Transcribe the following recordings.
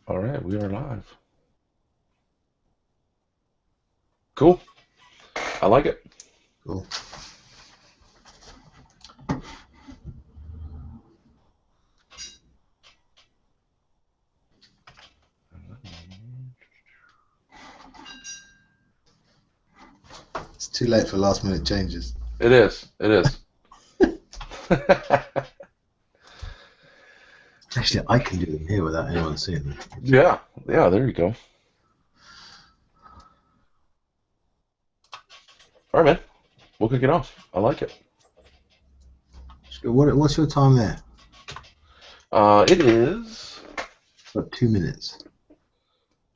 All right, we are live. Cool. I like it. Cool. It's too late for last minute changes. It is. It is. Actually, I can do them here without anyone seeing them. Yeah. Yeah, there you go. All right, man. We'll kick it off. I like it. What's your time there? It is About 2 minutes.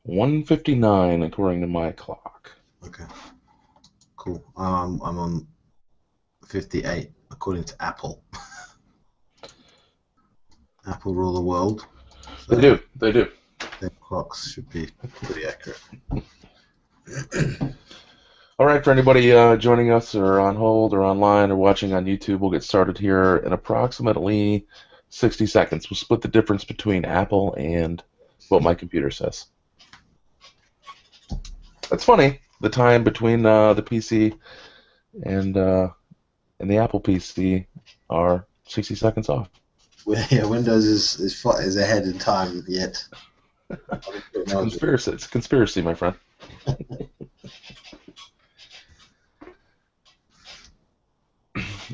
1:59 according to my clock. Okay, cool. I'm on 58 according to Apple. Apple rule the world, They so do. They do. their clocks should be pretty accurate. All right, for anybody joining us or on hold or online or watching on YouTube, we'll get started here in approximately 60 seconds. We'll split the difference between Apple and what my computer says. That's funny. The time between the PC and uh, and the Apple PC are 60 seconds off. Yeah, Windows is ahead in time yet. It's a conspiracy. It's a conspiracy, my friend.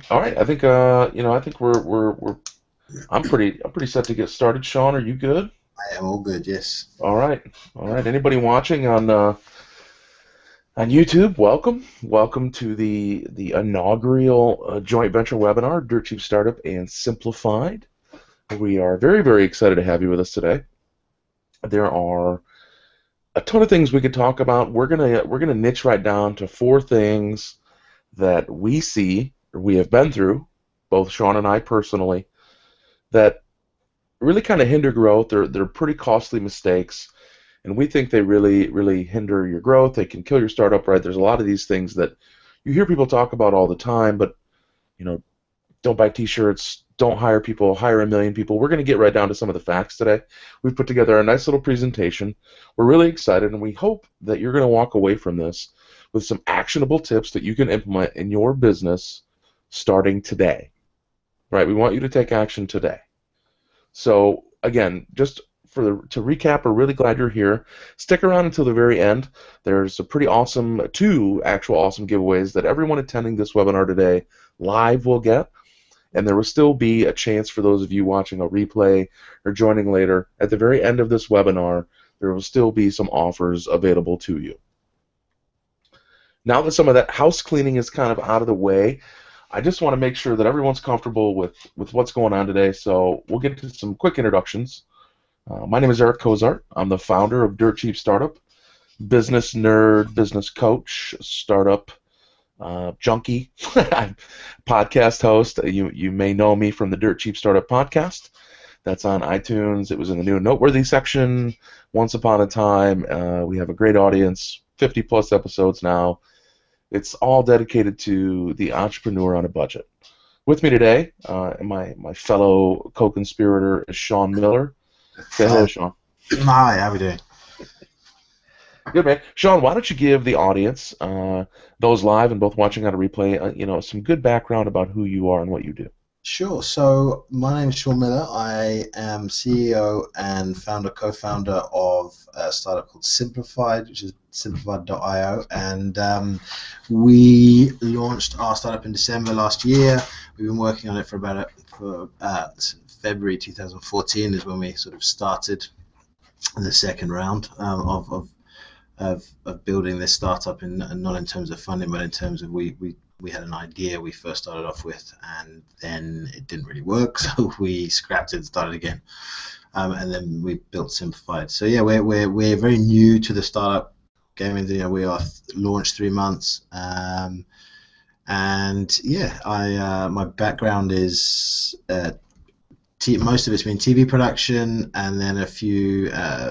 All right, I think I think we're I'm pretty set to get started. Sean, are you good? I am all good. Yes. All right, all right. Anybody watching on YouTube? Welcome to the inaugural joint venture webinar, Dirt Cheap Startup and Simplified. We are very excited to have you with us today. There are a ton of things we could talk about. We're gonna niche right down to four things that we see or we have been through, both Sean and I personally, that really kind of hinder growth. They're pretty costly mistakes, and we think they really hinder your growth. They can kill your startup. Right? There's a lot of these things that you hear people talk about all the time, but you know, don't buy T-shirts, don't hire people, hire a million people. We're going to get right down to some of the facts today. We've put together a nice little presentation. We're really excited, and we hope that you're going to walk away from this with some actionable tips that you can implement in your business starting today. Right? We want you to take action today. So again, just to recap, we're really glad you're here. Stick around until the very end. There's a pretty awesome, two actual awesome giveaways that everyone attending this webinar today live will get. And there will still be a chance for those of you watching a replay or joining later. At the very end of this webinar, there will still be some offers available to you. Now that some of that house cleaning is kind of out of the way, I just want to make sure that everyone's comfortable with what's going on today. So we'll get to some quick introductions. My name is Eric Cozart. I'm the founder of Dirt Cheap Startup, business nerd, business coach, startup junkie, podcast host. You may know me from the Dirt Cheap Startup podcast. That's on iTunes. It was in the new and noteworthy section once upon a time. We have a great audience, 50 plus episodes now. It's all dedicated to the entrepreneur on a budget. With me today, my fellow co-conspirator is Sean Miller. Say hello, Sean. Hi, how are we doing? Good, man. Sean, why don't you give the audience, those live and both watching on a replay, some good background about who you are and what you do. Sure. So my name is Sean Miller. I am CEO and co-founder of a startup called Simplified, which is simplified.io, and we launched our startup in December last year. We've been working on it for February 2014 is when we sort of started the second round of building this startup, and not in terms of funding, but in terms of we had an idea we first started off with, and then it didn't really work, so we scrapped it and started again, and then we built Simplified. So yeah, we're very new to the startup game. We are launched 3 months, and yeah, my background is most of it's been TV production, and then a few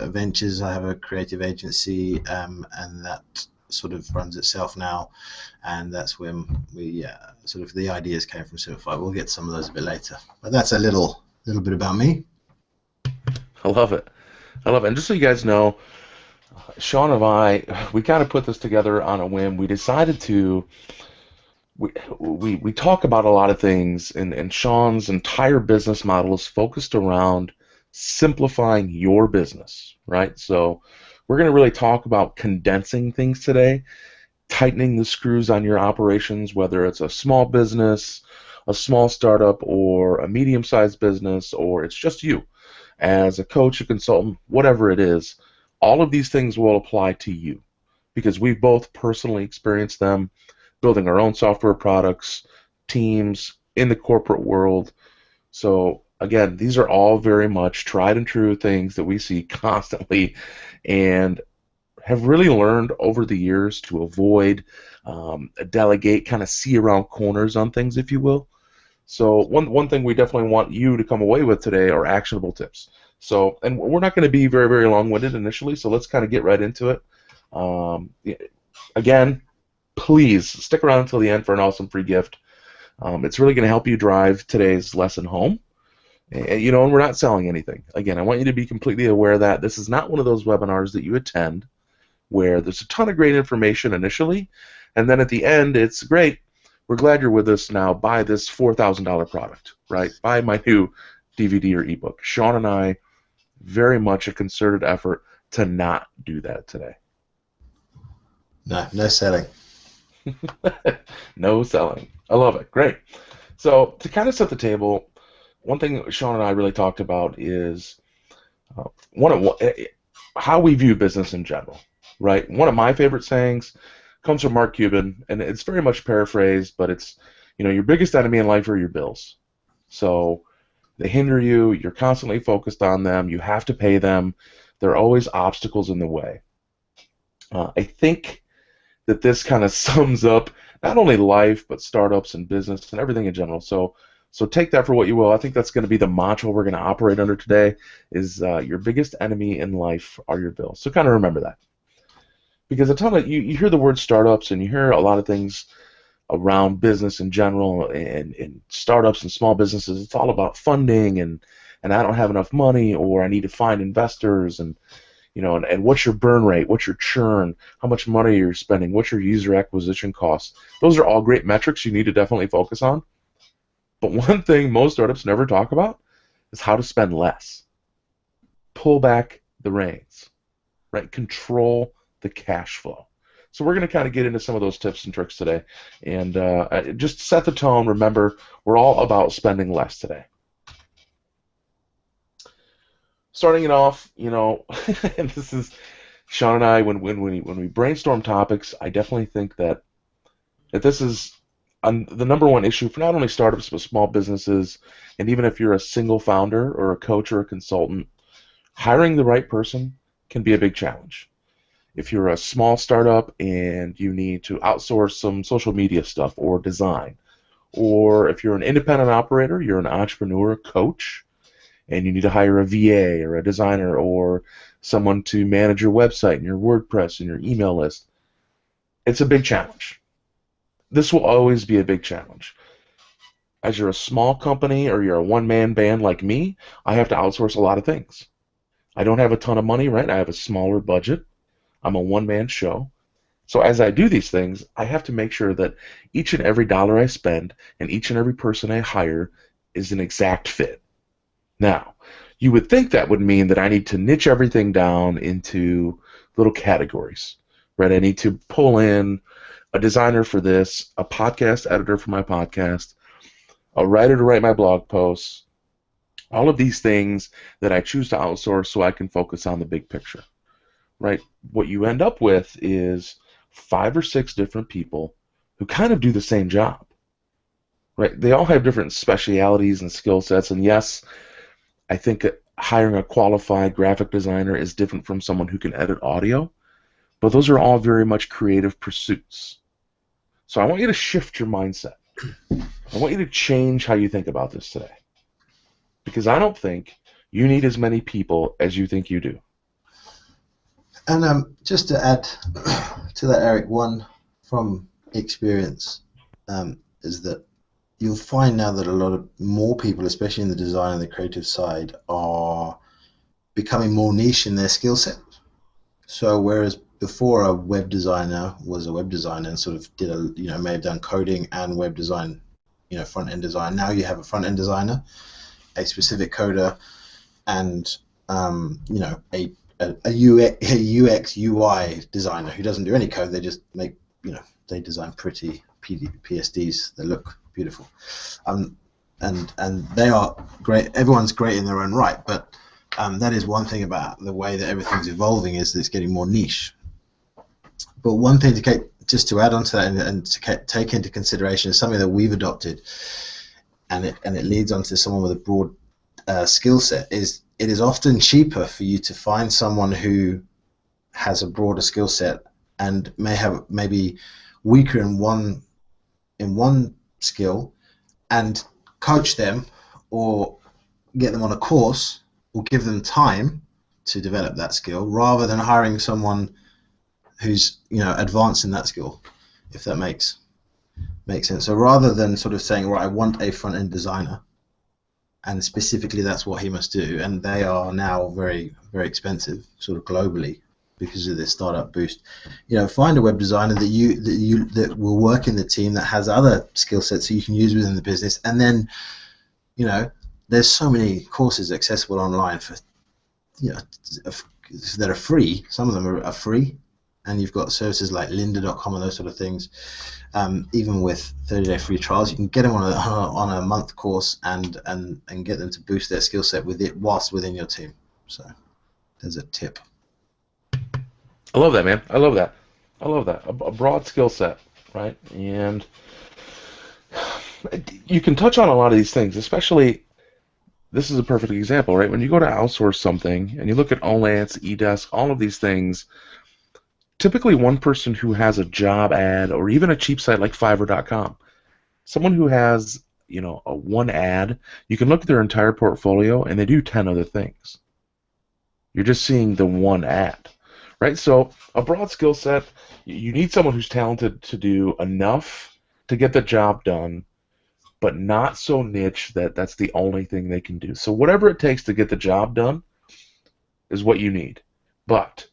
ventures. I have a creative agency, and that sort of runs itself now, and that's when we sort of the ideas came from Simplify. We'll get some of those a bit later, but that's a little bit about me. I love it. I love it. And just so you guys know, Sean and we kind of put this together on a whim. We decided to we talk about a lot of things, and Sean's entire business model is focused around simplifying your business, right? So we're going to really talk about condensing things today, tightening the screws on your operations, whether it's a small business, a small startup, or a medium-sized business, or it's just you as a coach, a consultant, whatever it is. All of these things will apply to you because we've both personally experienced them building our own software products, teams in the corporate world. So again, these are all very much tried and true things that we see constantly and have really learned over the years to avoid, delegate, kind of see around corners on things, if you will. So one thing we definitely want you to come away with today are actionable tips. So, and we're not going to be very, very long-winded initially, so let's kind of get right into it. Yeah, again, please stick around until the end for an awesome free gift. It's really going to help you drive today's lesson home. And we're not selling anything. Again, I want you to be completely aware that this is not one of those webinars that you attend where there's a ton of great information initially, and then at the end, it's great. We're glad you're with us now. Buy this $4,000 product, right? Buy my new DVD or ebook. Sean and I, very much a concerted effort to not do that today. No, no selling. No selling. I love it. Great. So to kind of set the table, one thing Sean and I really talked about is uh, one of how we view business in general, right? One of my favorite sayings comes from Mark Cuban, and it's very much paraphrased, but it's, your biggest enemy in life are your bills. So they hinder you. You're constantly focused on them. You have to pay them. There are always obstacles in the way. I think that this kind of sums up not only life but startups and business and everything in general. So take that for what you will. I think that's going to be the mantra we're going to operate under today. Is your biggest enemy in life are your bills. So kind of remember that because a ton of you hear the word startups and you hear a lot of things around business in general and startups and small businesses. It's all about funding and I don't have enough money or I need to find investors and what's your burn rate, what's your churn, how much money you're spending, what's your user acquisition costs. Those are all great metrics you need to definitely focus on. But one thing most startups never talk about is how to spend less. Pull back the reins, right? Control the cash flow. So we're going to kind of get into some of those tips and tricks today, and just set the tone. Remember, we're all about spending less today. Starting it off, and this is Sean and I when we brainstorm topics. I definitely think that this is the number one issue for not only startups but small businesses, and even if you're a single founder or a coach or a consultant, hiring the right person can be a big challenge. If you're a small startup and you need to outsource some social media stuff or design, or if you're an independent operator, you're an entrepreneur coach, and you need to hire a VA or a designer or someone to manage your website and your WordPress and your email list, it's a big challenge. This will always be a big challenge. As you're a small company or you're a one-man band like me, I have to outsource a lot of things. I don't have a ton of money, right? I have a smaller budget. I'm a one-man show. So as I do these things, I have to make sure that each and every dollar I spend and each and every person I hire is an exact fit. Now, you would think that would mean that I need to niche everything down into little categories, right? I need to pull in a designer for this, a podcast editor for my podcast, a writer to write my blog posts, all of these things that I choose to outsource so I can focus on the big picture, right? What you end up with is 5 or 6 different people who kind of do the same job, right? They all have different specialities and skill sets, and yes, I think hiring a qualified graphic designer is different from someone who can edit audio, but those are all very much creative pursuits. So I want you to shift your mindset. I want you to change how you think about this today. Because I don't think you need as many people as you think you do. And just to add to that, Eric, one from experience is that you'll find now that a lot of more people, especially in the design and the creative side, are becoming more niche in their skill set. So whereas before a web designer was a web designer and sort of did may have done coding and web design, front end design. Now you have a front end designer, a specific coder, and a UX UI designer who doesn't do any code. They just make they design pretty PSDs that look beautiful, and they are great. Everyone's great in their own right, but that is one thing about the way that everything's evolving, is that it's getting more niche. But one thing just to add on to that and to take into consideration is something that we've adopted, and it leads on to someone with a broad skill set, is it is often cheaper for you to find someone who has a broader skill set and maybe weaker in one skill, and coach them or get them on a course or give them time to develop that skill, rather than hiring someone who's advanced in that skill, if that makes sense. So rather than sort of saying, right, I want a front end designer, and specifically that's what he must do, and they are now very, very expensive, sort of globally, because of this startup boost. Find a web designer that will work in the team, that has other skill sets that you can use within the business, and then there's so many courses accessible online for that are free. Some of them are free, and you've got services like lynda.com and those sort of things. Even with 30-day free trials, you can get them on a month course and get them to boost their skill set with it whilst within your team. So there's a tip. I love that, man. I love that. A broad skill set, right? And you can touch on a lot of these things, especially, this is a perfect example, right? When you go to outsource something and you look at Alot, eDesk, all of these things, typically one person who has a job ad or even a cheap site like Fiverr.com, someone who has a one ad, you can look at their entire portfolio and they do 10 other things. You're just seeing the one ad, right? So a broad skill set, you need someone who's talented to do enough to get the job done, but not so niche that that's the only thing they can do. So whatever it takes to get the job done is what you need. But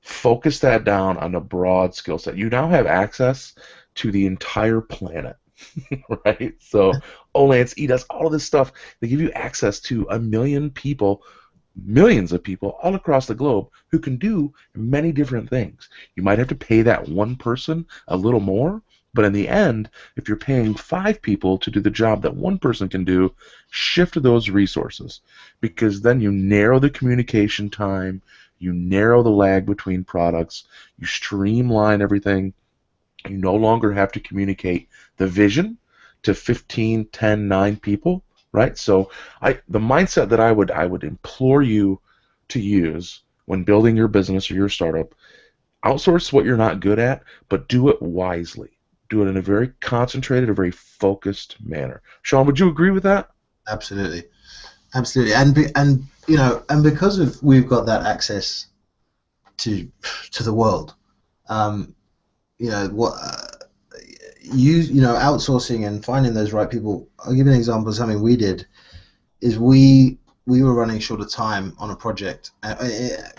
focus that down on a broad skill set. You now have access to the entire planet, right? So Olance, eDesk, all of this stuff, they give you access to a million people, millions of people all across the globe who can do many different things. You might have to pay that one person a little more, but in the end, if you're paying 5 people to do the job that one person can do, shift those resources, because then you narrow the communication time, you narrow the lag between products, you streamline everything. You no longer have to communicate the vision to 15, 10, 9 people, right? So the mindset that I would implore you to use when building your business or your startup, outsource what you're not good at, but do it wisely. Do it in a very concentrated, a very focused manner. Sean, would you agree with that? Absolutely, and because we've got that access to the world, outsourcing and finding those right people. I'll give you an example of something we did. Is we were running short of time on a project.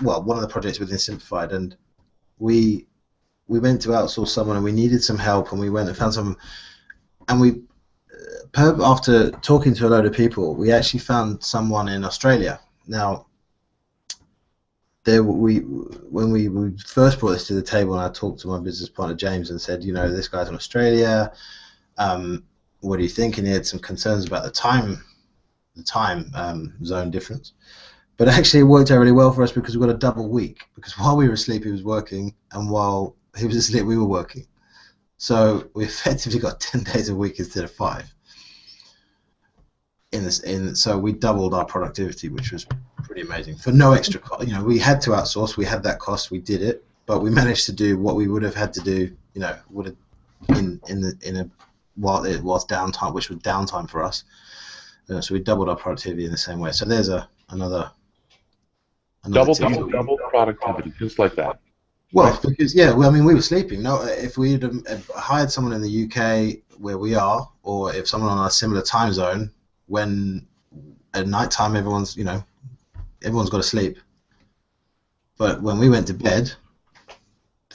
One of the projects within Simplified, and we went to outsource someone, and we needed some help, and we went and found someone, and after talking to a load of people, we actually found someone in Australia. Now, when we first brought this to the table, and I talked to my business partner James and said, this guy's in Australia. What do you think? And he had some concerns about the time zone difference. But actually, it worked out really well for us because we got a double week. Because while we were asleep, he was working, and while he was asleep, we were working. So we effectively got 10 days a week instead of 5. So we doubled our productivity, which was pretty amazing for no extra cost. We had to outsource, we had that cost, we did it, but we managed to do what we would have had to do, while it was downtime, which was downtime for us. So we doubled our productivity in the same way. So there's another double productivity, just like that. Well, because we were sleeping. No, if we had hired someone in the UK where we are, or if someone on a similar time zone, when at night time everyone's everyone's got to sleep. But when we went to bed,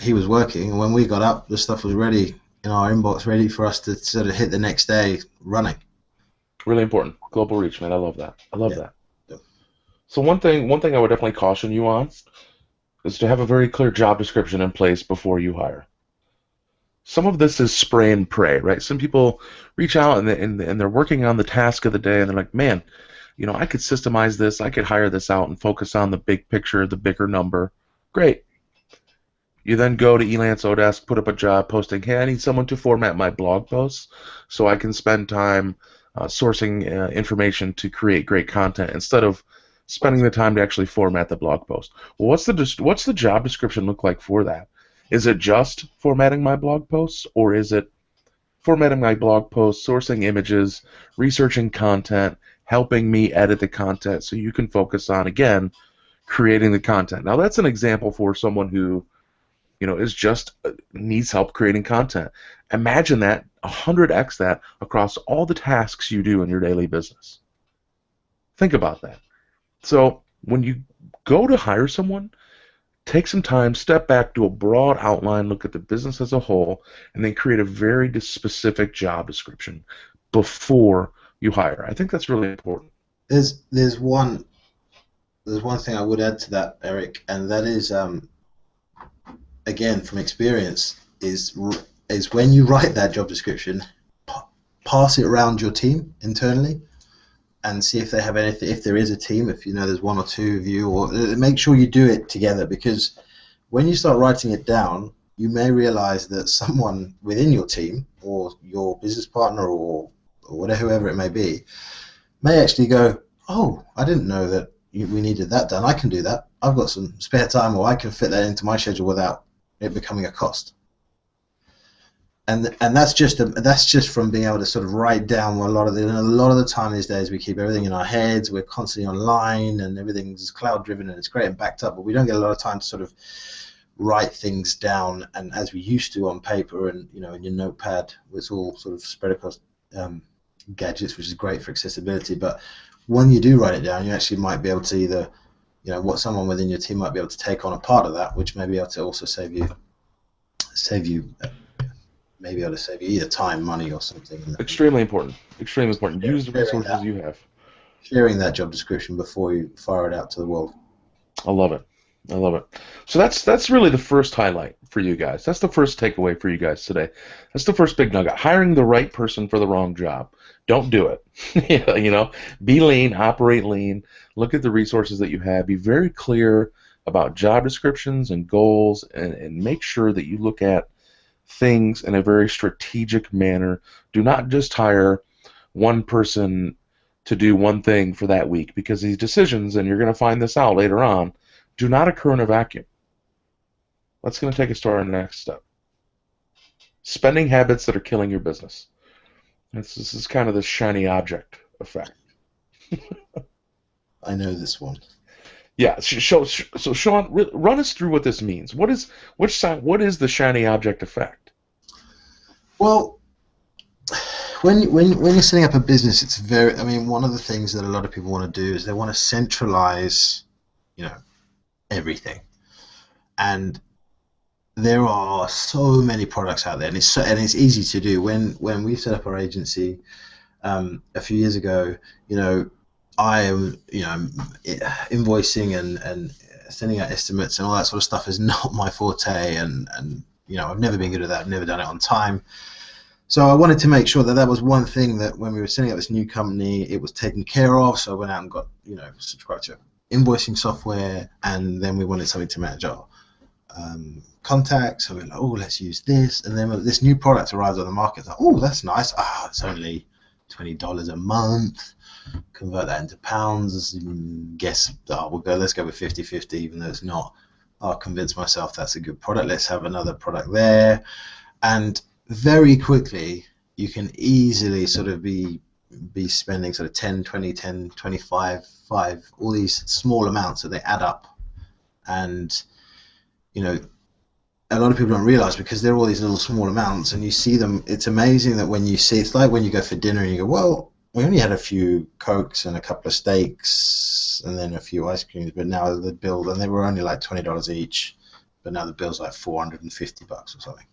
he was working, and when we got up, the stuff was ready in our inbox, ready for us to sort of hit the next day running. Really important. Global reach, man. I love that. I love Yeah. that. So one thing I would definitely caution you on is to have a very clear job description in place before you hire. Some of this is spray and pray, right? Some people reach out and they're working on the task of the day and they're like, man, I could systemize this, I could hire this out and focus on the big picture, the bigger number. Great. You then go to Elance Odesk, put up a job posting, hey, I need someone to format my blog posts so I can spend time sourcing information to create great content instead of spending the time to actually format the blog post. Well, what's the job description look like for that? Is it just formatting my blog posts, or is it formatting my blog posts, sourcing images, researching content, helping me edit the content so you can focus on, again, creating the content? Now, that's an example for someone who is just needs help creating content. Imagine that 100x that across all the tasks you do in your daily business. Think about that. So when you go to hire someone, take some time, step back, do a broad outline, look at the business as a whole, and then create a very specific job description before you hire. I think that's really important. There's there's one there's one thing I would add to that, Eric, and that is again from experience is when you write that job description, pass it around your team internally and see if they have anything. If there is a team, if there's one or two of you, or make sure you do it together, because when you start writing it down, you may realize that someone within your team or your business partner or whatever, whoever it may be, may actually go, oh, I didn't know that we needed that done. I can do that. I've got some spare time, or I can fit that into my schedule without it becoming a cost. And that's just from being able to sort of write down a lot of the time these days we keep everything in our heads. We're constantly online and everything's cloud driven and it's great and backed up, but we don't get a lot of time to sort of write things down and as we used to on paper and in your notepad. It's all sort of spread across gadgets, which is great for accessibility. But when you do write it down, you actually might be able to either what someone within your team might be able to take on a part of that, which may be able to also save you maybe able to save you either time, money, or something. Extremely important. Extremely important. Use the Sharing resources that, you have. sharing that job description before you fire it out to the world. I love it. I love it. So that's really the first highlight for you guys. That's the first takeaway for you guys today. That's the first big nugget. Hiring the right person for the wrong job. Don't do it. Be lean, operate lean, look at the resources that you have, be very clear about job descriptions and goals, and make sure that you look at things in a very strategic manner. Do not just hire one person to do one thing for that week, because these decisions, and you're going to find this out later on, do not occur in a vacuum. That's going to take us to our next step. Spending habits that are killing your business. This is kind of the shiny object effect. I know this one. Yeah. So Sean, run us through what this means. What is the shiny object effect? Well, when you're setting up a business, it's very. I mean, one of the things that a lot of people want to do is they want to centralize, everything, and there are so many products out there, and it's easy to do. When we set up our agency a few years ago, I am invoicing and sending out estimates and all that sort of stuff is not my forte, and I've never been good at that. I've never done it on time. So I wanted to make sure that was one thing that when we were setting up this new company, it was taken care of. So I went out and got subscribed to invoicing software, and then we wanted something to manage our contacts. So we were like, oh, let's use this, and then this new product arrived on the market. Like, oh, that's nice. It's only $20 a month. Convert that into pounds. Guess let's go with 50-50, even though it's not. I'll convince myself that's a good product. Let's have another product there, and very quickly you can easily sort of be spending sort of 10, 20, 10, 25, 5, all these small amounts that they add up. And a lot of people don't realize, because they're all these little small amounts and you see them. It's amazing that when you see, it's like when you go for dinner and you go, well, we only had a few Cokes and a couple of steaks and then a few ice creams, but now the bill, and they were only like $20 each, but now the bill's like $450 or something.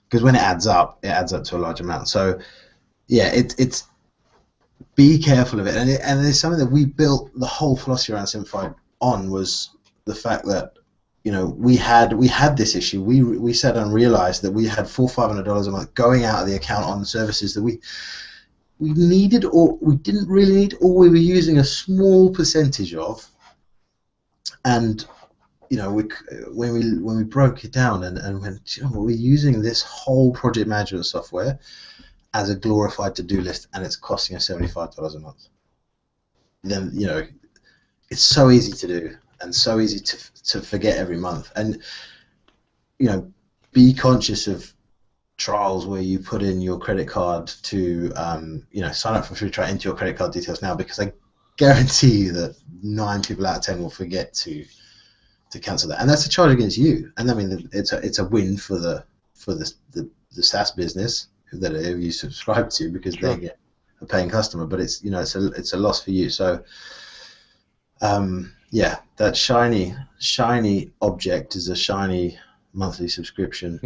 Because when it adds up to a large amount. So yeah, it's be careful of it, and it's something that we built the whole philosophy around Simplified on was the fact that we had this issue. We sat and realized that we had $400-500 a month going out of the account on services that we needed or we didn't really need, or we were using a small percentage of. And when we broke it down and went, we're using this whole project management software as a glorified to-do list, and it's costing us $75 a month. Then it's so easy to do and so easy to forget every month. And be conscious of trials where you put in your credit card to sign up for free trial, enter your credit card details now, because I guarantee you that 9 people out of 10 will forget to cancel that, and that's a charge against you. And I mean, it's a win for the SaaS business that you subscribe to, because Sure. they get a paying customer, but it's a loss for you. So that shiny object is a shiny monthly subscription.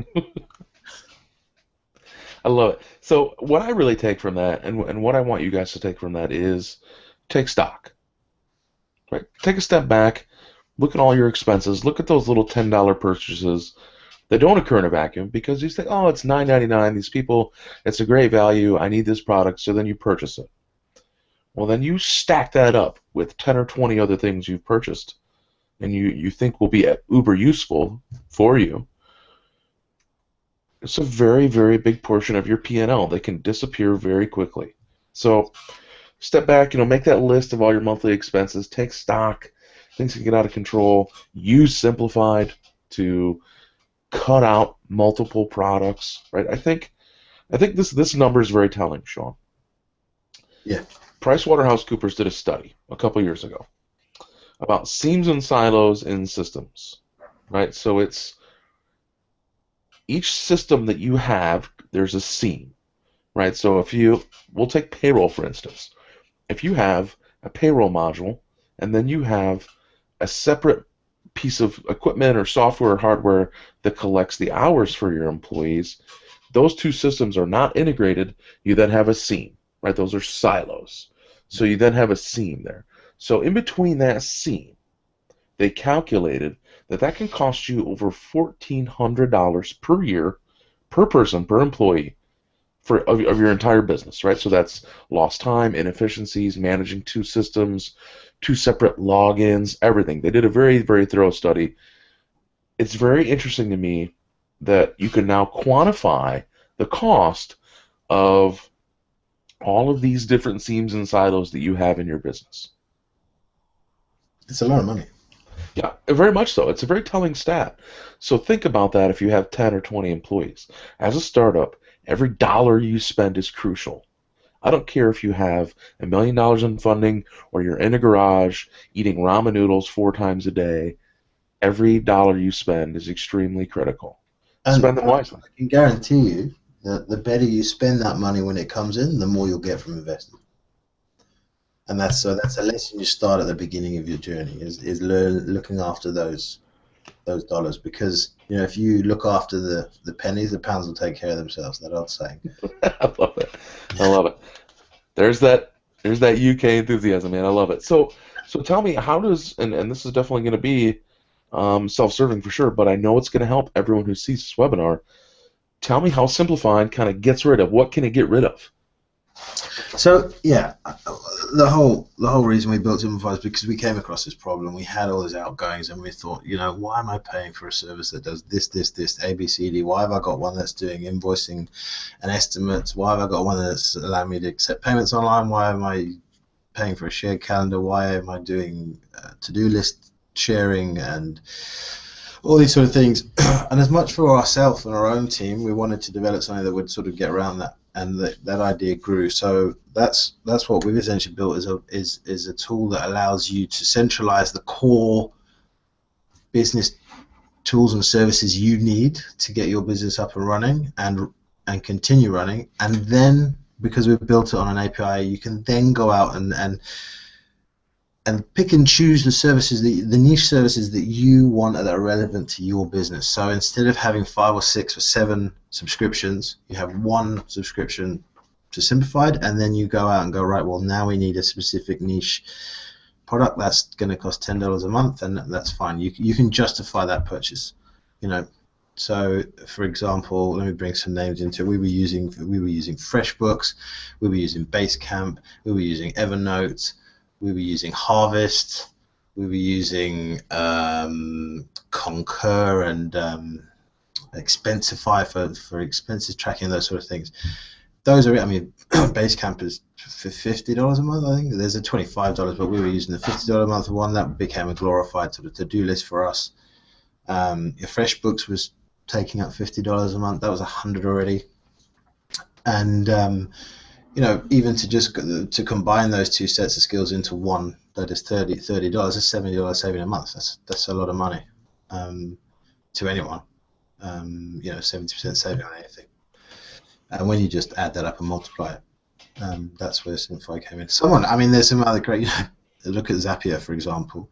I love it. So what I really take from that, and what I want you guys to take from that is take stock, right? Take a step back, look at all your expenses, look at those little $10 purchases that don't occur in a vacuum, because you think, oh, it's $9.99. These people, it's a great value. I need this product, so then you purchase it. Well, then you stack that up with 10 or 20 other things you've purchased, and you think will be uber useful for you. It's a very, very big portion of your P&L that can disappear very quickly. So step back, make that list of all your monthly expenses, take stock, things can get out of control, use Simplified to cut out multiple products, right? I think this number is very telling, Sean. Yeah. PricewaterhouseCoopers did a study a couple years ago about seams and silos in systems, right? So it's each system that you have, there's a seam, right? So we'll take payroll for instance. If you have a payroll module and then you have a separate piece of equipment or software or hardware that collects the hours for your employees, those two systems are not integrated, you then have a seam, right? Those are silos. So you then have a seam there. So in between that seam, they calculated that can cost you over $1,400 per year, per person, per employee, of your entire business, right? So that's lost time, inefficiencies, managing two systems, two separate logins, everything. They did a very, very thorough study. It's very interesting to me that you can now quantify the cost of all of these different seams and silos that you have in your business. It's a lot of money. Yeah, very much so. It's a very telling stat. So think about that if you have 10 or 20 employees. As a startup, every dollar you spend is crucial. I don't care if you have $1 million in funding or you're in a garage eating ramen noodles 4 times a day. Every dollar you spend is extremely critical. Spend And them wisely. I can guarantee you that the better you spend that money when it comes in, the more you'll get from investing. And that's a lesson you start at the beginning of your journey is looking after those dollars, because if you look after the pennies, the pounds will take care of themselves. That old saying. I love it. I love it. There's that UK enthusiasm, man. I love it. So tell me, how does, and this is definitely going to be self-serving for sure, but I know it's going to help everyone who sees this webinar. Tell me how Simplified kind of gets rid of, what can it get rid of? So yeah, the whole reason we built Simplify is because we came across this problem. We had all these outgoings, and we thought, why am I paying for a service that does this, A, B, C, D? Why have I got one that's doing invoicing and estimates? Why have I got one that's allowing me to accept payments online? Why am I paying for a shared calendar? Why am I doing to-do list sharing and all these sort of things? And as much for ourselves and our own team, we wanted to develop something that would sort of get around that. And that idea grew. So that's what we've essentially built is a tool that allows you to centralize the core business tools and services you need to get your business up and running and continue running, and then because we've built it on an API, you can then go out and pick and choose the services, the niche services that you want that are relevant to your business. So instead of having 5 or 6 or 7 subscriptions, you have one subscription to Simplified, and then you go out and go, right, well, now we need a specific niche product that's going to cost $10 a month, and that's fine. You can justify that purchase, you know. So, for example, let me bring some names into it. We were using FreshBooks, we were using Basecamp, we were using Evernote, we were using Harvest, we were using Concur and Expensify for expenses tracking, those sort of things. Those are, I mean, Basecamp is for $50 a month, I think. There's a $25, but we were using the $50 a month one. That became a glorified sort of to-do list for us. Your FreshBooks was taking up $50 a month. That was $100 already. And you know, even to combine those two sets of skills into one, that is $30. That's $70 saving a month. That's a lot of money to anyone. You know, 70% saving on anything. And when you just add that up and multiply it, that's where Simplify came in. I mean, there's some other great. You know, look at Zapier, for example.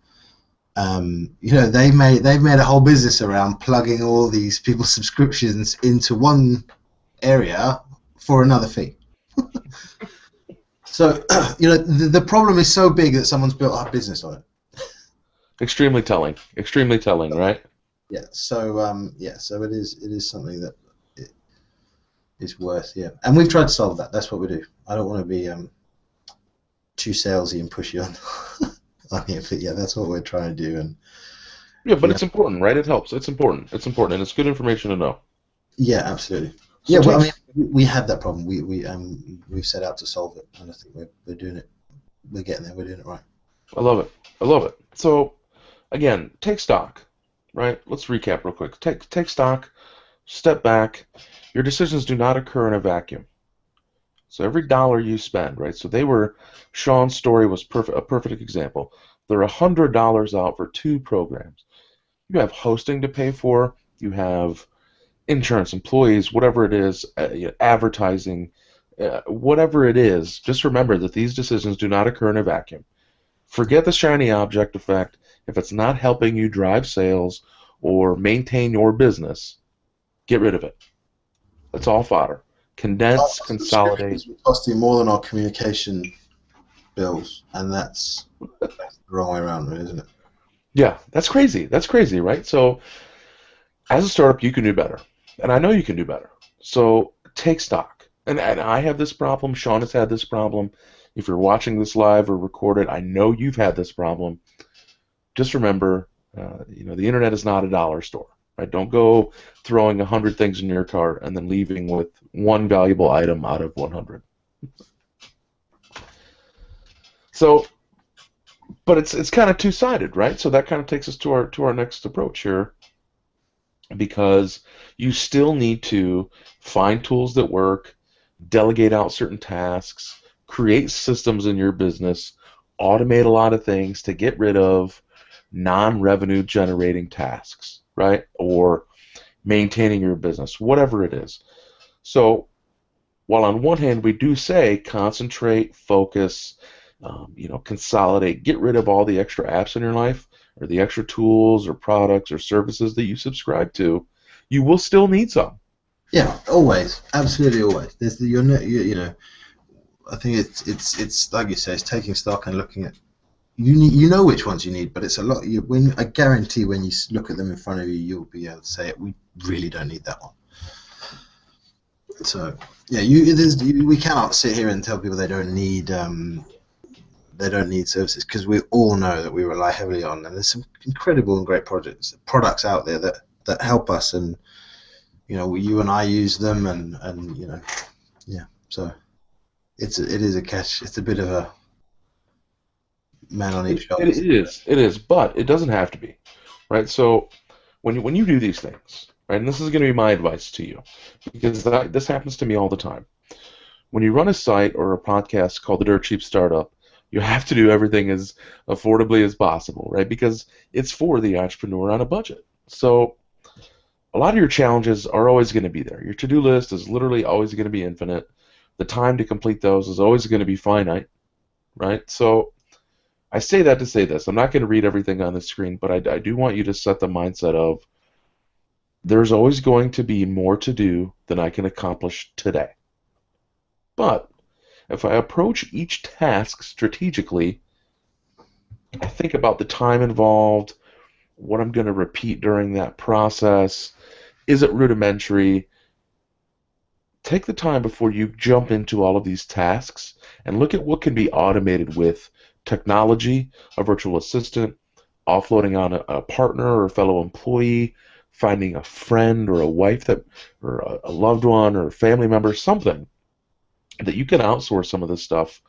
You know, they've made a whole business around plugging all these people's subscriptions into one area for another fee. So, you know, the problem is so big that someone's built a business on it. Extremely telling. Extremely telling, right? Yeah. So, so it is something that is worth. Yeah. And we've tried to solve that. That's what we do. I don't want to be too salesy and pushy on here, but yeah, that's what we're trying to do. And yeah, but it's important, right? It helps. It's important. It's important, and it's good information to know. Yeah, absolutely. So yeah, well, I mean, we had that problem. We've set out to solve it, and I think we're doing it. We're getting there. We're doing it right. I love it. I love it. So, again, take stock, right? Let's recap real quick. Take stock. Step back. Your decisions do not occur in a vacuum. So every dollar you spend, right? So Sean's story was a perfect example. They're $100 out for 2 programs. You have hosting to pay for. You have insurance, employees, whatever it is, advertising, whatever it is. Just remember that these decisions do not occur in a vacuum. Forget the shiny object effect. If it's not helping you drive sales or maintain your business, get rid of it. That's all fodder. Condense, consolidate. It's costing more than our communication bills, and that's the wrong way around, really, isn't it? Yeah, that's crazy. That's crazy, right? So, as a startup, you can do better, and I know you can do better. So, take stock. And I have this problem. Sean has had this problem. If you're watching this live or recorded, I know you've had this problem. Just remember, you know, the internet is not a dollar store. Right? Don't go throwing 100 things in your cart and then leaving with one valuable item out of 100. So, but it's kind of two-sided, right? So that kind of takes us to our next approach here, because you still need to find tools that work, delegate out certain tasks, create systems in your business, automate a lot of things to get rid of non-revenue generating tasks, right? Or maintaining your business, whatever it is. So while on one hand we do say concentrate, focus, you know, consolidate, get rid of all the extra apps in your life or the extra tools or products or services that you subscribe to, you will still need some. Yeah, always, absolutely always. There's you know, I think it's like you say, it's taking stock and looking at. You know which ones you need, but it's a lot. I guarantee when you look at them in front of you, you'll be able to say, "We really don't need that one." So yeah, we cannot sit here and tell people they don't need services, because we all know that we rely heavily on, and there's some incredible and great products out there that help us, and you know, you and I use them, and you know, yeah. So it is a catch. It's a bit of a man on each shoulder. It is, but it doesn't have to be, right? So when you do these things, right, and this is going to be my advice to you, because this happens to me all the time. When you run a site or a podcast called The Dirt Cheap Startup, you have to do everything as affordably as possible, right? Because it's for the entrepreneur on a budget. So a lot of your challenges are always going to be there. Your to-do list is literally always going to be infinite. The time to complete those is always going to be finite, right? So I say that to say this. I'm not going to read everything on the screen, but I do want you to set the mindset of there's always going to be more to do than I can accomplish today. But if I approach each task strategically, I think about the time involved, what I'm going to repeat during that process. Is it rudimentary? Take the time before you jump into all of these tasks and look at what can be automated with technology, a virtual assistant, offloading on a partner or a fellow employee, finding a friend or a wife that, or a loved one or a family member, something that you can outsource some of this stuff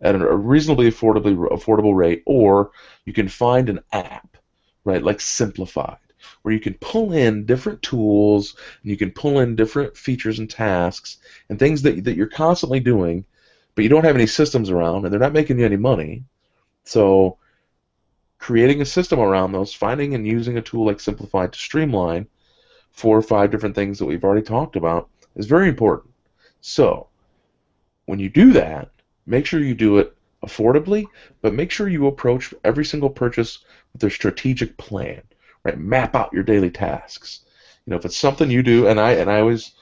at a reasonably affordable rate, or you can find an app, right, like Simplified, where you can pull in different tools and you can pull in different features and tasks and things that you're constantly doing, but you don't have any systems around and they're not making you any money. So creating a system around those, finding and using a tool like Simplified to streamline 4 or 5 different things that we've already talked about is very important. So when you do that, make sure you do it affordably, but make sure you approach every single purchase with a strategic plan. Right? Map out your daily tasks. You know, if it's something you do, and I always,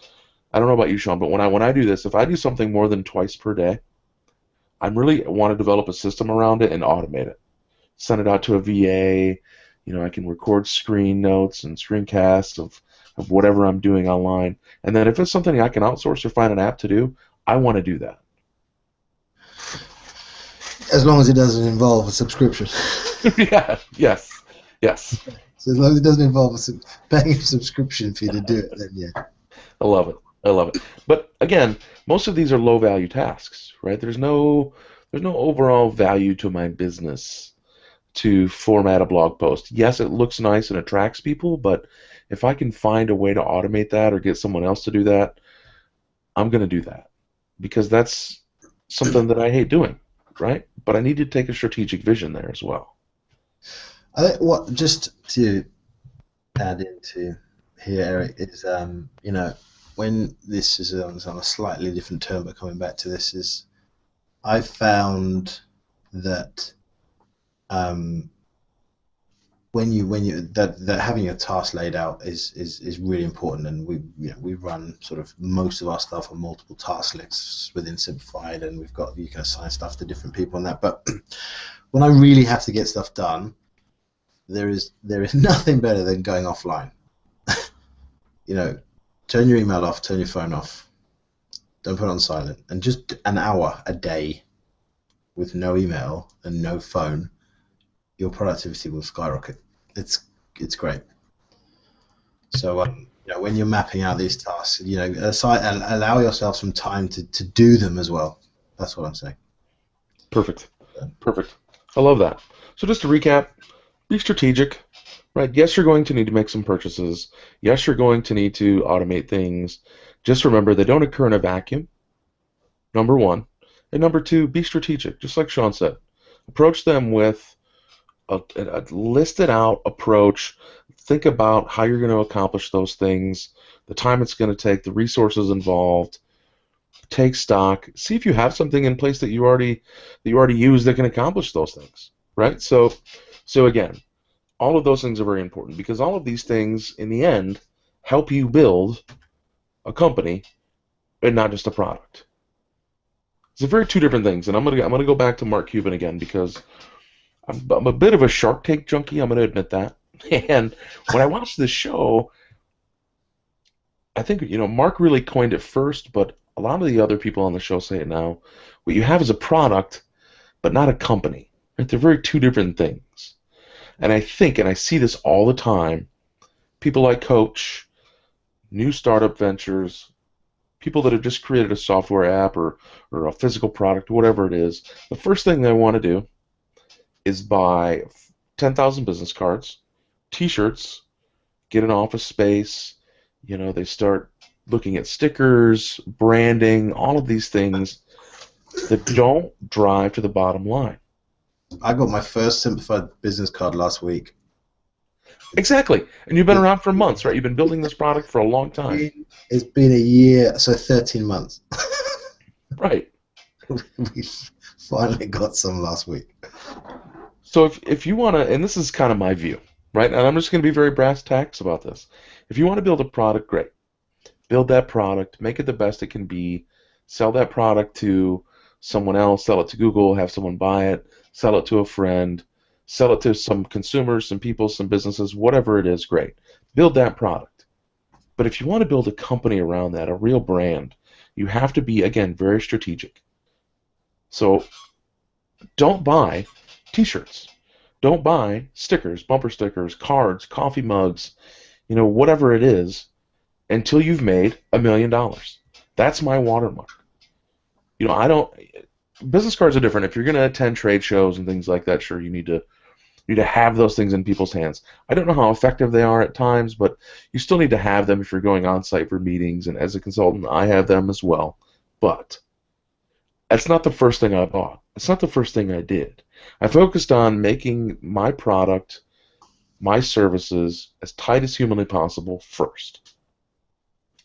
I don't know about you, Sean, but when I do this, if I do something more than twice per day, I really want to develop a system around it and automate it. Send it out to a VA. You know, I can record screen notes and screencasts of whatever I'm doing online. And then if it's something I can outsource or find an app to do, I want to do that. As long as it doesn't involve a subscription. Yeah, yes, yes. So as long as it doesn't involve paying a subscription fee to do it, then yeah. I love it. I love it. But again, most of these are low value tasks, right? There's no overall value to my business to format a blog post. Yes, it looks nice and attracts people, but if I can find a way to automate that or get someone else to do that, I'm going to do that because that's something that I hate doing, right? But I need to take a strategic vision there as well. I think what just to add into here, Eric, is you know, when this is on a slightly different term, but coming back to this is, I've found that when you that having a task laid out is really important, and we run sort of most of our stuff on multiple task lists within Simplified, and you can assign stuff to different people and that. But when I really have to get stuff done, there is nothing better than going offline. You know, turn your email off, turn your phone off, don't put it on silent, and just an hour a day with no email and no phone, your productivity will skyrocket. It's great. So you know, when you're mapping out these tasks, you know, allow yourself some time to do them as well. That's what I'm saying. Perfect. Perfect. I love that. So just to recap, be strategic, right? Yes, you're going to need to make some purchases. Yes, you're going to need to automate things. Just remember they don't occur in a vacuum, number one. And number two, be strategic, just like Sean said. Approach them with a listed out approach. Think about how you're going to accomplish those things, the time it's going to take, the resources involved. Take stock. See if you have something in place that you already use that can accomplish those things, right? So again, all of those things are very important because all of these things, in the end, help you build a company and not just a product. It's very two different things, and I'm gonna go back to Mark Cuban again because I'm a bit of a Shark Tank junkie. I'm gonna admit that. And when I watched this show, I think Mark really coined it first, but a lot of the other people on the show say it now. What you have is a product, but not a company. Right? They're very two different things. And I think, and I see this all the time, people like Coach, new startup ventures, people that have just created a software app or a physical product, whatever it is, the first thing they want to do is buy 10,000 business cards, T-shirts, get an office space. They start looking at stickers, branding, all of these things that don't drive to the bottom line. I got my first Simplified business card last week. Exactly. And you've been around for months, right? You've been building this product for a long time. It's been a year, so 13 months. Right. We finally got some last week. So if you want to, and this is kind of my view, right? And I'm just going to be very brass tacks about this. If you want to build a product, great. Build that product, make it the best it can be, sell that product to someone else, sell it to Google, have someone buy it, sell it to a friend, sell it to some consumers, some people, some businesses, whatever it is, great. Build that product. But if you want to build a company around that, a real brand, you have to be, again, very strategic. So don't buy t-shirts. Don't buy stickers, bumper stickers, cards, coffee mugs, whatever it is, until you've made $1 million. That's my watermark. I don't. Business cards are different. If you're going to attend trade shows and things like that, sure, you need to have those things in people's hands. I don't know how effective they are at times, but you still need to have them if you're going on site for meetings. And as a consultant, I have them as well. But that's not the first thing I bought. It's not the first thing I did. I focused on making my product, my services, as tight as humanly possible first.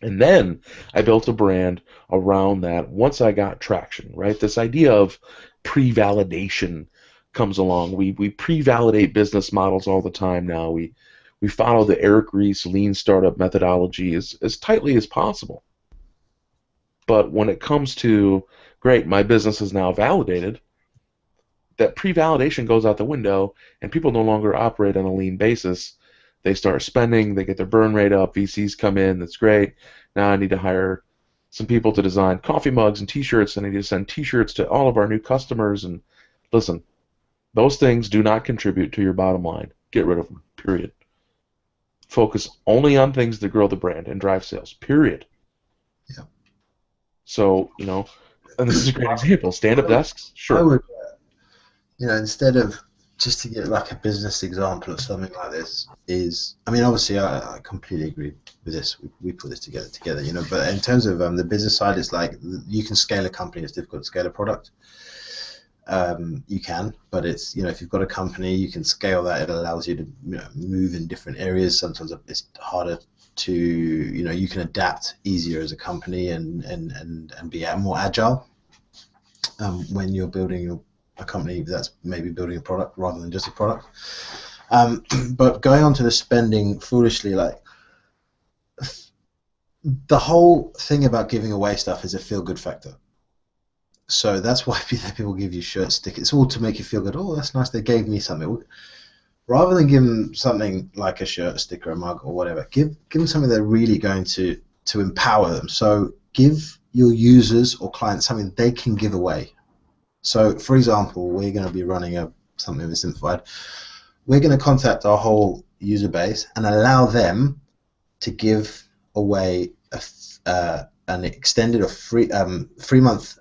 And then I built a brand around that once I got traction, right? This idea of pre-validation comes along. We pre-validate business models all the time now. We follow the Eric Ries lean startup methodology as tightly as possible. But when it comes to, great, my business is now validated, that pre-validation goes out the window, and people no longer operate on a lean basis. They start spending, they get their burn rate up, VCs come in, that's great. Now I need to hire some people to design coffee mugs and t-shirts, and I need to send t-shirts to all of our new customers. And listen, those things do not contribute to your bottom line. Get rid of them, period. Focus only on things that grow the brand and drive sales, period. Yeah. So, and this is a great example. Stand-up desks, I sure. would, instead of, just to get like a business example of something like this, is, I mean, obviously I completely agree with this. We put this together, but in terms of the business side, it's like you can scale a company. It's difficult to scale a product. You can, but it's, if you've got a company, you can scale that. It allows you to move in different areas. Sometimes it's harder to, you can adapt easier as a company and be more agile when you're building a company that's maybe building a product rather than just a product. But going on to the spending foolishly, like the whole thing about giving away stuff is a feel-good factor. So that's why people give you shirt stickers. It's all to make you feel good. Oh, that's nice. They gave me something. Rather than give them something like a shirt, a sticker, a mug, or whatever, give them something they're really going to empower them. So give your users or clients something they can give away. So, for example, we're going to be running something with Simplified. We're going to contact our whole user base and allow them to give away an extended or free 3-month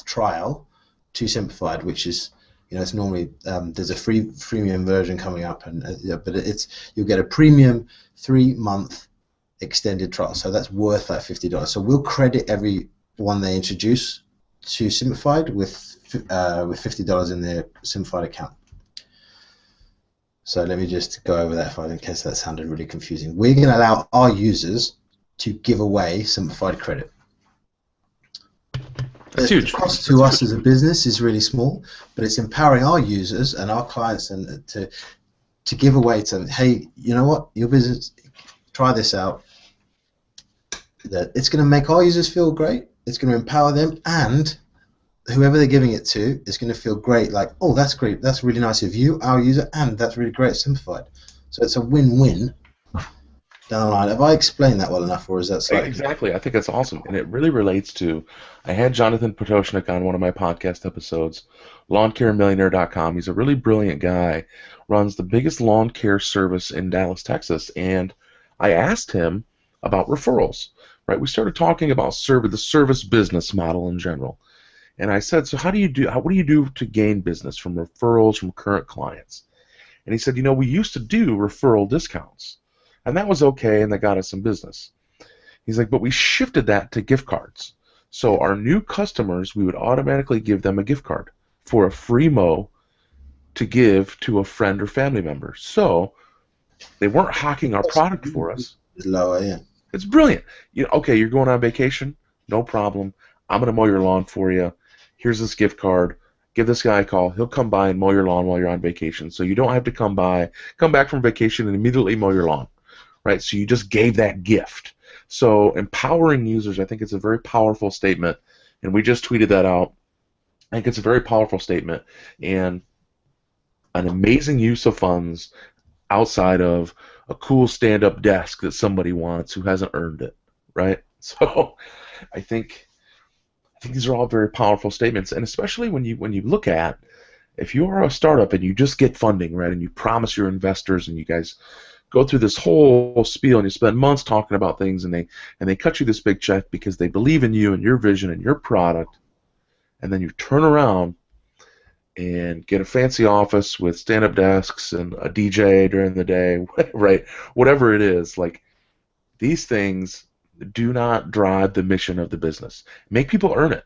trial to Simplified, which is, it's normally there's a freemium version coming up, but you'll get a premium 3-month extended trial. So that's worth that $50. So we'll credit every one they introduce to Simplified with $50 in their Simplified account. So let me just go over that in case that sounded really confusing. We're going to allow our users to give away Simplified credit. That's huge. The cost to us as a business is really small, but it's empowering our users and our clients and to give away to them. Hey, you know what? Your business, try this out. That it's going to make our users feel great. It's going to empower them, and whoever they're giving it to is going to feel great. Like, oh, that's great. That's really nice of you, our user, and that's really great, Simplified. So it's a win-win down the line. Have I explained that well enough, or is that slightly... Exactly. I think that's awesome, and it really relates to. I had Jonathan Potoshnik on one of my podcast episodes, lawncaremillionaire.com. He's a really brilliant guy, runs the biggest lawn care service in Dallas, Texas, and I asked him about referrals. Right, we started talking about the service business model in general, and I said, so what do you do to gain business from referrals from current clients? And he said, we used to do referral discounts, and that was okay, and that got us some business. He's like, but we shifted that to gift cards. So our new customers, we would automatically give them a gift card for a free mow to give to a friend or family member. So they weren't hawking our product for us. It's lower, yeah. It's brilliant. Okay, you're going on vacation. no problem. I'm going to mow your lawn for you. Here's this gift card. Give this guy a call. He'll come by and mow your lawn while you're on vacation. So you don't have to come back from vacation and immediately mow your lawn, right? So you just gave that gift. So empowering users, I think it's a very powerful statement, and we just tweeted that out. I think it's a very powerful statement and an amazing use of funds outside of a cool stand-up desk that somebody wants who hasn't earned it, right? So I think these are all very powerful statements, and especially when you look at if you are a startup and you just get funding, right, and you promise your investors and you guys go through this whole spiel and you spend months talking about things and they cut you this big check because they believe in you and your vision and your product, and then you turn around and get a fancy office with stand-up desks and a DJ during the day, right? Whatever it is, like these things do not drive the mission of the business. Make people earn it.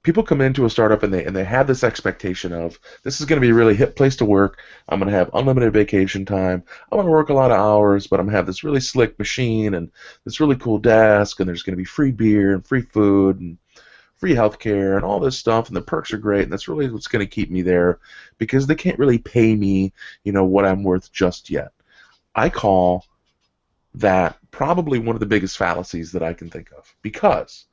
People come into a startup and they have this expectation of this is going to be a really hip place to work. I'm going to have unlimited vacation time. I'm going to work a lot of hours, but I'm going to have this really slick machine and this really cool desk, and there's going to be free beer and free food and free healthcare and all this stuff, and the perks are great, and that's really what's going to keep me there because they can't really pay me, what I'm worth just yet. I call that probably one of the biggest fallacies that I can think of because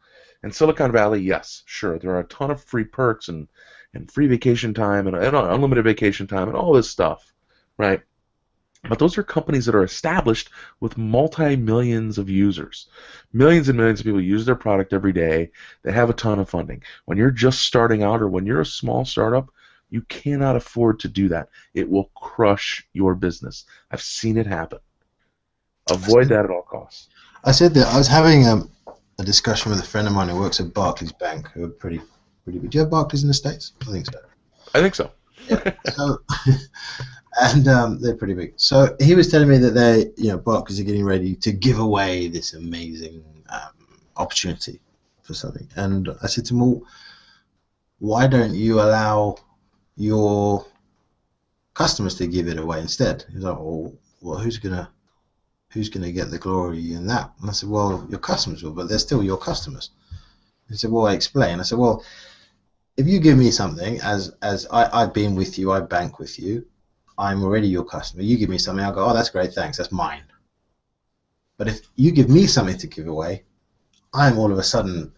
in Silicon Valley, yes, sure, there are a ton of free perks and free vacation time and unlimited vacation time and all this stuff, right? But those are companies that are established with multi-millions of users. Millions and millions of people use their product every day. They have a ton of funding. When you're just starting out or when you're a small startup, you cannot afford to do that. It will crush your business. I've seen it happen. Avoid that at all costs. I said that I was having a discussion with a friend of mine who works at Barclays Bank, who are pretty big. Do you have Barclays in the States? I think so. I think so. Yeah. So, and they're pretty big. So he was telling me that Barclays are getting ready to give away this amazing opportunity for something. And I said to him, well, why don't you allow your customers to give it away instead? He's like, well, who's gonna get the glory in that? And I said, well, your customers will, but they're still your customers. He said, well, I explain. I said, well, if you give me something, as I've been with you, I bank with you, I'm already your customer. You give me something, I'll go, oh, that's great, thanks, that's mine. But if you give me something to give away, I'm all of a sudden,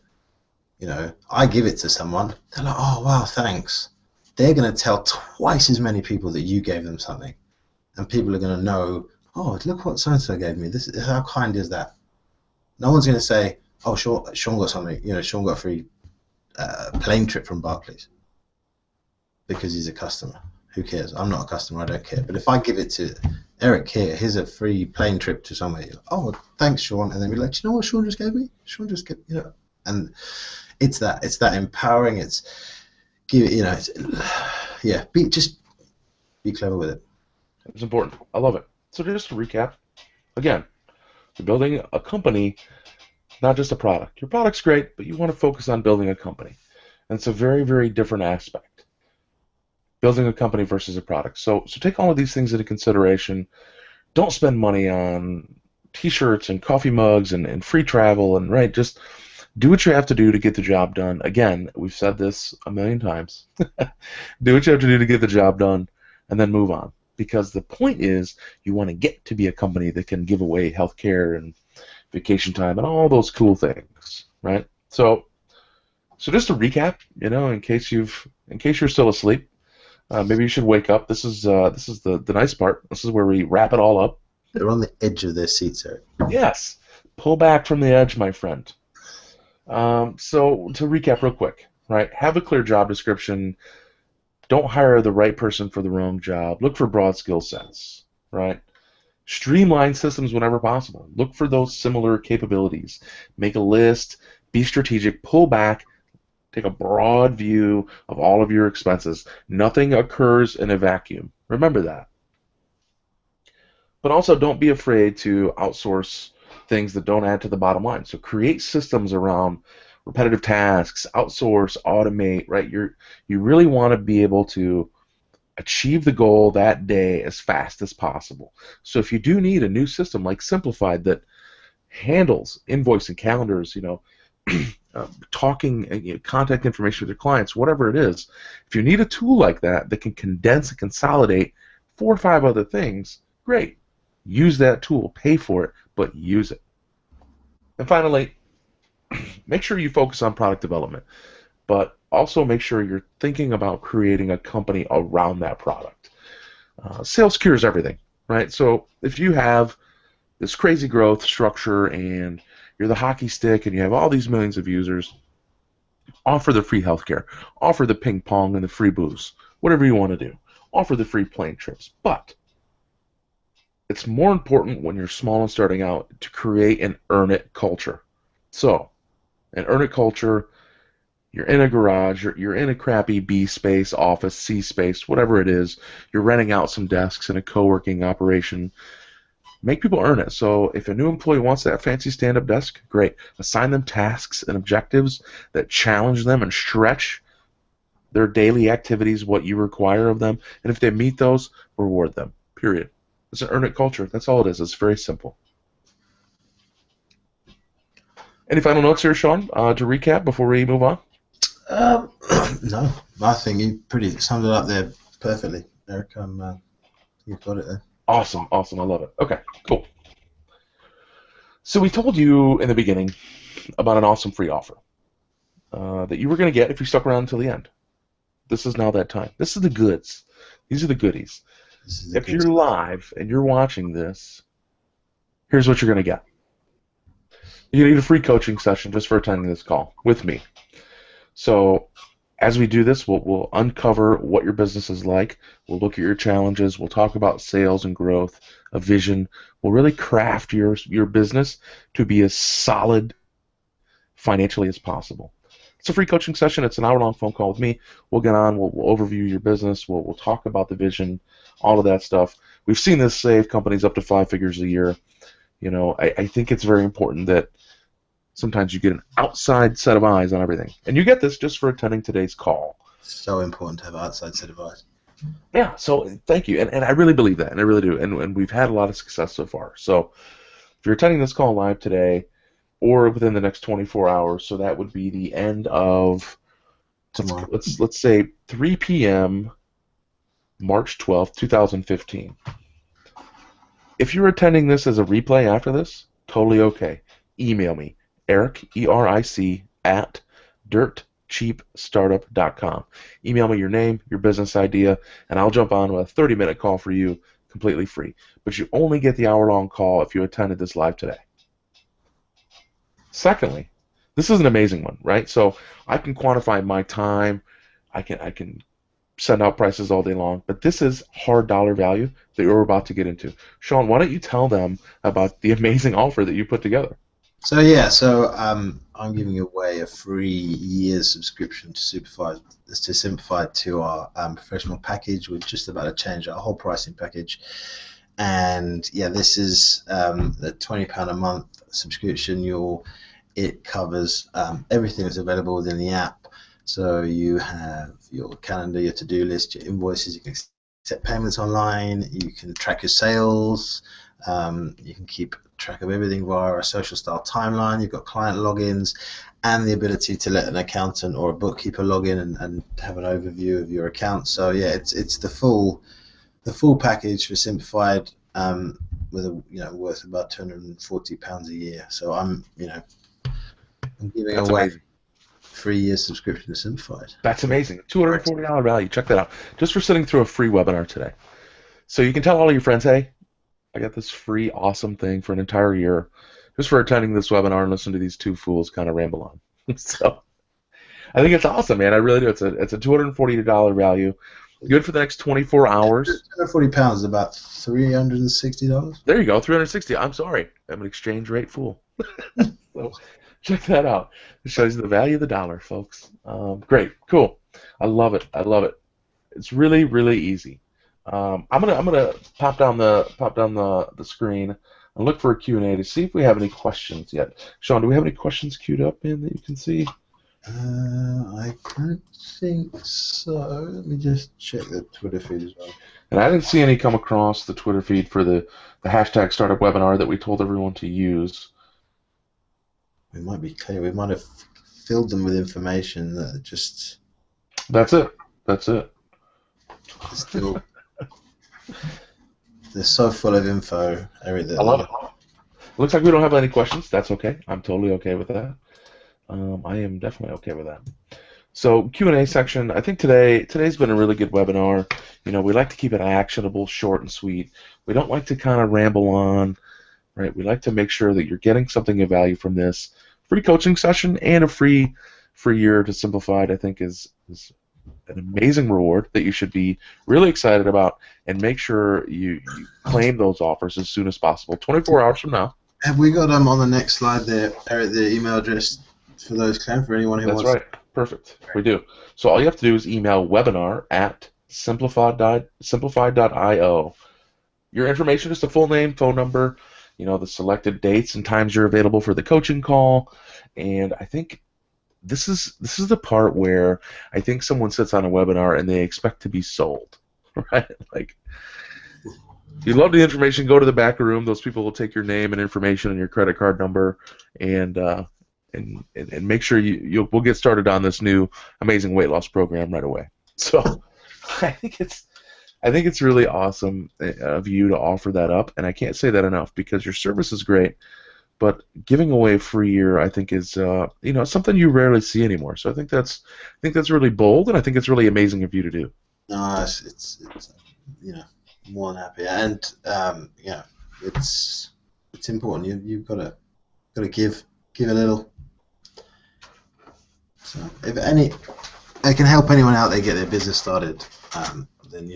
I give it to someone, they're like, oh, wow, thanks. They're going to tell twice as many people that you gave them something. And people are going to know, oh, look what so-and-so gave me. How kind is that? No one's going to say, oh, Sean got something. Sean got a free plane trip from Barclays because he's a customer. Who cares? I'm not a customer. I don't care. But if I give it to Eric here, here's a free plane trip to somewhere. Oh, thanks, Sean. And then we're like, do you know what Sean just gave me? Sean just gave, and it's that empowering. It's just be clever with it. It's important. I love it. So just to recap, again, you're building a company, not just a product. Your product's great, but you want to focus on building a company. And it's a very, very different aspect. Building a company versus a product. So take all of these things into consideration. Don't spend money on T-shirts and coffee mugs and free travel and right. Just do what you have to do to get the job done. Again, we've said this a million times. Do what you have to do to get the job done, and then move on. Because the point is, you want to get to be a company that can give away healthcare and vacation time and all those cool things, right? So just to recap, in case you're still asleep, maybe you should wake up. This is the nice part. This is where we wrap it all up. They're on the edge of their seats, Eric. Yes, pull back from the edge, my friend. So to recap real quick, right? Have a clear job description. Don't hire the right person for the wrong job. Look for broad skill sets, right? Streamline systems whenever possible. Look for those similar capabilities. Make a list. Be strategic. Pull back. Take a broad view of all of your expenses. Nothing occurs in a vacuum. Remember that. But also don't be afraid to outsource things that don't add to the bottom line. So create systems around repetitive tasks, outsource, automate, right? You really want to be able to achieve the goal that day as fast as possible. So if you do need a new system like Simplified that handles invoice and calendars, talking, contact information with your clients, whatever it is. If you need a tool like that that can condense and consolidate 4 or 5 other things, great. Use that tool, pay for it, but use it. And finally, make sure you focus on product development, but also make sure you're thinking about creating a company around that product. Sales cures everything, right? So if you have this crazy growth structure and you're the hockey stick and you have all these millions of users, offer the free healthcare, offer the ping pong and the free booze, whatever you want to do. Offer the free plane trips. But it's more important when you're small and starting out to create an earn it culture. So, an earn it culture, you're in a garage, you're in a crappy B space, office, C space, whatever it is, you're renting out some desks in a co working operation. Make people earn it. So if a new employee wants that fancy stand-up desk, great. Assign them tasks and objectives that challenge them and stretch their daily activities, what you require of them. And if they meet those, reward them. Period. It's an earn it culture. That's all it is. It's very simple. Any final notes here, Sean, to recap before we move on? Um, no, I think you pretty summed it up there perfectly, Eric. You've got it there. Awesome. Awesome. I love it. Okay, cool. So we told you in the beginning about an awesome free offer that you were going to get if you stuck around until the end. This is now that time. This is the goods. These are the goodies. If you're live and you're watching this, here's what you're going to get. You're going to get a free coaching session just for attending this call with me. So as we do this, we'll uncover what your business is like. We'll look at your challenges. We'll talk about sales and growth, a vision. We'll really craft your business to be as solid financially as possible. It's a free coaching session. It's an hour-long phone call with me. We'll get on. We'll overview your business. We'll talk about the vision, all of that stuff. We've seen this save companies up to 5 figures a year. You know, I think it's very important that sometimes you get an outside set of eyes on everything. And you get this just for attending today's call. So important to have an outside set of eyes. Yeah, so thank you. And I really believe that, and I really do. And we've had a lot of success so far. So if you're attending this call live today or within the next 24 hours, so that would be the end of tomorrow. Let's say 3 p.m. March 12th, 2015. If you're attending this as a replay after this, totally okay. Email me, Eric, E-R-I-C, at dirtcheapstartup.com. Email me your name, your business idea, and I'll jump on with a 30-minute call for you completely free. But you only get the hour-long call if you attended this live today. Secondly, this is an amazing one, right? So I can quantify my time. I can send out prices all day long, but this is hard dollar value that you're about to get into. Sean, why don't you tell them about the amazing offer that you put together? So I'm giving away a free year's subscription to Simplify to our professional package. We're just about to change our whole pricing package, and this is the £20 a month subscription. It covers everything that's available within the app. So you have your calendar, your to-do list, your invoices. You can accept payments online. You can track your sales. You can keep track of everything via a social style timeline. You've got client logins and the ability to let an accountant or a bookkeeper log in and have an overview of your account. So it's the full package for Simplified, with worth about £240 a year. So I'm giving That's away amazing. 3 years subscription to Simplified. That's amazing. $240 value. Check that out. Just for sitting through a free webinar today. So you can tell all your friends, hey, I got this free awesome thing for an entire year just for attending this webinar and listening to these two fools kind of ramble on. So I think it's awesome, man. I really do. It's a $240 value. Good for the next 24 hours. £240 is about $360. There you go, 360. I'm sorry. I'm an exchange rate fool. So check that out. It shows you the value of the dollar, folks. Great, cool. I love it. I love it. It's really, really easy. I'm gonna pop down the screen and look for a Q&A to see if we have any questions yet. Sean, do we have any questions queued up in that you can see? I don't think so. Let me just check the Twitter feed as well. And I didn't see any come across the Twitter feed for the hashtag startup webinar that we told everyone to use. we might be clear. We might have filled them with information that just That's it. That's it. is still. They're so full of info, Eric. I love That it. Looks like we don't have any questions. That's okay. I'm totally okay with that. I am definitely okay with that. So Q&A section. I think today's been a really good webinar. We like to keep it actionable, short and sweet. We don't like to kind of ramble on, right? We like to make sure that you're getting something of value from this free coaching session, and a free year to Simplified. I think is an amazing reward that you should be really excited about, and make sure you claim those offers as soon as possible. 24 hours from now. have we got on the next slide there, Eric, the email address for those claims for anyone who That's wants. right. Perfect. We do. So all you have to do is email webinar@simplified.io. Your information is the full name, phone number, the selected dates and times you're available for the coaching call. And I think this is the part where I think someone sits on a webinar and they expect to be sold, right? Like, if you love the information, go to the back room. Those people will take your name and information and your credit card number, and make sure we'll get started on this new amazing weight loss program right away. So I think it's really awesome of you to offer that up, and I can't say that enough, because your service is great, but giving away a free year, I think, is something you rarely see anymore. So I think that's really bold, and I think it's really amazing of you to do. No, it's more than happy, and it's important. You've got to give a little. So if I can help anyone out there get their business started, then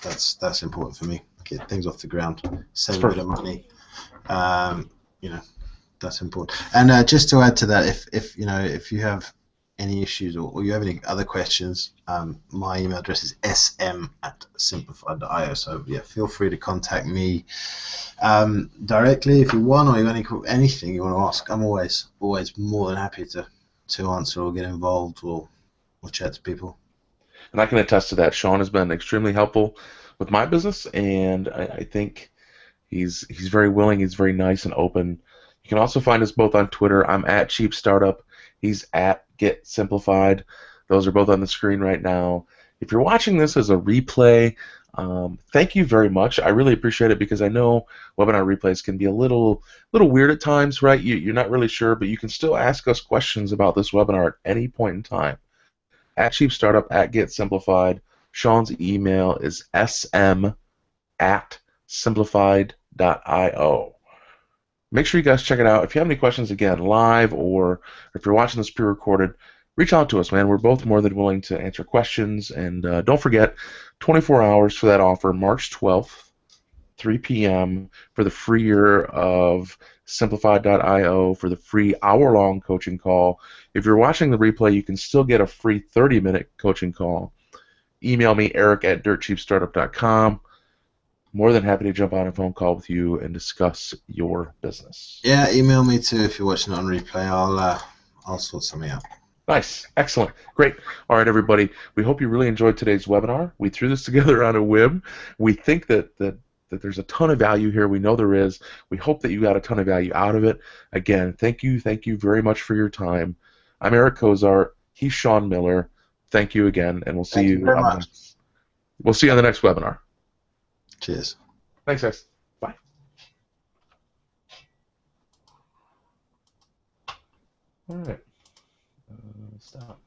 that's important for me. Get things off the ground, save a bit of money. That's important. And just to add to that, if you have any issues or you have any other questions, my email address is sm@simplified.io. So yeah, feel free to contact me directly if you want, or you have anything you want to ask. I'm always more than happy to answer or get involved or chat to people. And I can attest to that. Sean has been extremely helpful with my business, and I think he's very willing. He's very nice and open. You can also find us both on Twitter. I'm at Cheap Startup. He's at Get Simplified. Those are both on the screen right now. If you're watching this as a replay, thank you very much. I really appreciate it, because I know webinar replays can be a little weird at times, right? You're not really sure, but you can still ask us questions about this webinar at any point in time. At Cheap Startup, at Get Simplified. Sean's email is sm@simplified.io. Make sure you guys check it out. If you have any questions, again, live, or if you're watching this pre-recorded, reach out to us, man. We're both more than willing to answer questions. And don't forget, 24 hours for that offer, March 12th, 3 p.m., for the free year of simplified.io, for the free hour-long coaching call. If you're watching the replay, you can still get a free 30-minute coaching call. Email me, eric@dirtcheapstartup.com. More than happy to jump on a phone call with you and discuss your business. Yeah, email me too if you're watching it on replay. I'll sort something out. Nice. Excellent. Great. All right, everybody. We hope you really enjoyed today's webinar. We threw this together on a whim. We think that there's a ton of value here. We know there is. We hope that you got a ton of value out of it. Again, thank you very much for your time. I'm Eric Cozart. He's Sean Miller. Thank you again, and we'll see you very much. We'll see you on the next webinar. Cheers. Thanks, guys. Bye. All right. Stop.